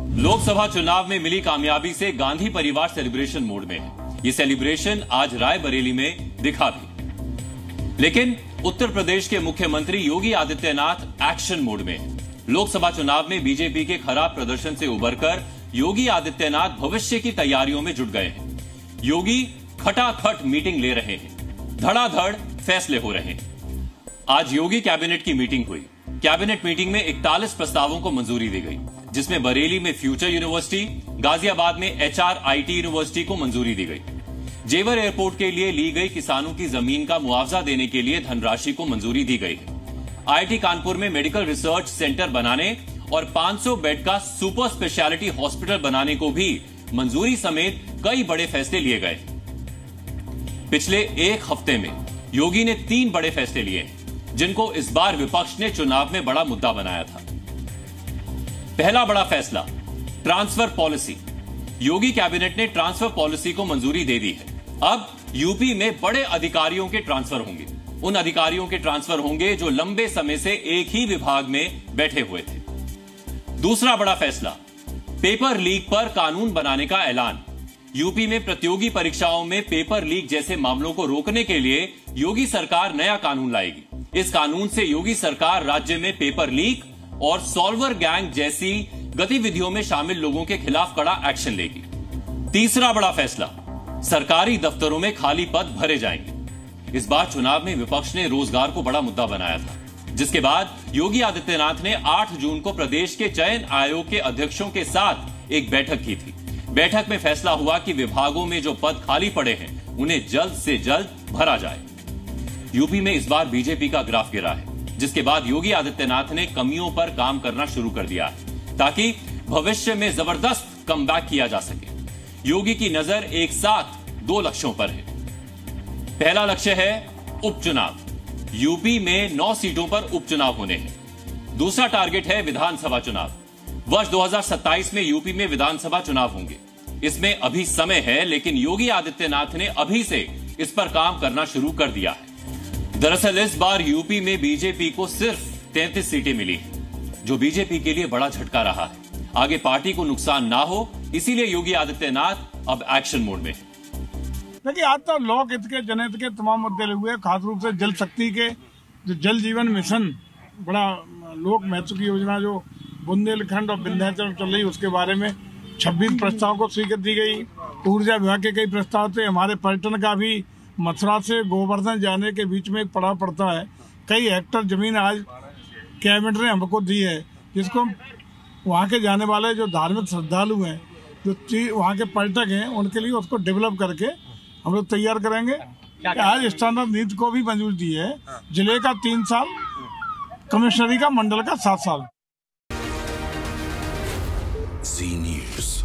लोकसभा चुनाव में मिली कामयाबी से गांधी परिवार सेलिब्रेशन मोड में है। ये सेलिब्रेशन आज रायबरेली में दिखा भी। लेकिन उत्तर प्रदेश के मुख्यमंत्री योगी आदित्यनाथ एक्शन मोड में है। लोकसभा चुनाव में बीजेपी के खराब प्रदर्शन से उबरकर योगी आदित्यनाथ भविष्य की तैयारियों में जुट गए हैं। योगी खटाखट मीटिंग ले रहे हैं, धड़ाधड़ फैसले हो रहे हैं। आज योगी कैबिनेट की मीटिंग हुई। कैबिनेट मीटिंग में 41 प्रस्तावों को मंजूरी दी गई, जिसमें बरेली में फ्यूचर यूनिवर्सिटी, गाजियाबाद में HRIT यूनिवर्सिटी को मंजूरी दी गई। जेवर एयरपोर्ट के लिए ली गई किसानों की जमीन का मुआवजा देने के लिए धनराशि को मंजूरी दी गई है। IIT कानपुर में मेडिकल रिसर्च सेंटर बनाने और 500 बेड का सुपर स्पेशलिटी हॉस्पिटल बनाने को भी मंजूरी समेत कई बड़े फैसले लिए गए। पिछले एक हफ्ते में योगी ने 3 बड़े फैसले लिए हैं, जिनको इस बार विपक्ष ने चुनाव में बड़ा मुद्दा बनाया था। पहला बड़ा फैसला, ट्रांसफर पॉलिसी। योगी कैबिनेट ने ट्रांसफर पॉलिसी को मंजूरी दे दी है। अब यूपी में बड़े अधिकारियों के ट्रांसफर होंगे। उन अधिकारियों के ट्रांसफर होंगे जो लंबे समय से एक ही विभाग में बैठे हुए थे। दूसरा बड़ा फैसला, पेपर लीक पर कानून बनाने का ऐलान। यूपी में प्रतियोगी परीक्षाओं में पेपर लीक जैसे मामलों को रोकने के लिए योगी सरकार नया कानून लाएगी। इस कानून से योगी सरकार राज्य में पेपर लीक और सॉल्वर गैंग जैसी गतिविधियों में शामिल लोगों के खिलाफ कड़ा एक्शन लेगी। तीसरा बड़ा फैसला, सरकारी दफ्तरों में खाली पद भरे जाएंगे। इस बार चुनाव में विपक्ष ने रोजगार को बड़ा मुद्दा बनाया था, जिसके बाद योगी आदित्यनाथ ने 8 जून को प्रदेश के चयन आयोग के अध्यक्षों के साथ एक बैठक की थी। बैठक में फैसला हुआ कि विभागों में जो पद खाली पड़े हैं उन्हें जल्द से जल्द भरा जाए। यूपी में इस बार बीजेपी का ग्राफ गिरा है, जिसके बाद योगी आदित्यनाथ ने कमियों पर काम करना शुरू कर दिया है, ताकि भविष्य में जबरदस्त कमबैक किया जा सके। योगी की नजर एक साथ 2 लक्ष्यों पर है। पहला लक्ष्य है उपचुनाव। यूपी में 9 सीटों पर उपचुनाव होने हैं। दूसरा टारगेट है विधानसभा चुनाव। वर्ष 2027 में यूपी में विधानसभा चुनाव होंगे। इसमें अभी समय है, लेकिन योगी आदित्यनाथ ने अभी से इस पर काम करना शुरू कर दिया है। दरअसल इस बार यूपी में बीजेपी को सिर्फ 33 सीटें मिली हैं, जो बीजेपी के लिए बड़ा झटका रहा है। आगे पार्टी को नुकसान ना हो, इसीलिए योगी आदित्यनाथ अब एक्शन मोड में है। देखिए, आज तो लोक हित के, जनहित के तमाम मुद्दे हुए, खास रूप से जल शक्ति के, जो जल जीवन मिशन, बड़ा लोक महत्व की योजना जो बुंदेलखंड और विंध्याचल चल रही, उसके बारे में 26 प्रस्ताव को स्वीकृति दी गई। ऊर्जा विभाग के कई प्रस्ताव थे। हमारे पर्यटन का भी मथुरा से गोवर्धन जाने के बीच में एक पड़ाव पड़ता है। कई हेक्टर जमीन आज कैबिनेट ने हमको दी है, जिसको वहाँ के जाने वाले जो धार्मिक श्रद्धालु हैं, जो वहाँ के पर्यटक हैं, उनके लिए उसको डेवलप करके हम लोग तैयार करेंगे। आज स्टैंडर्ड नीति को भी मंजूरी दी है। जिले का 3 साल, कमिश्नरी का, मंडल का 7 साल। जी न्यूज़।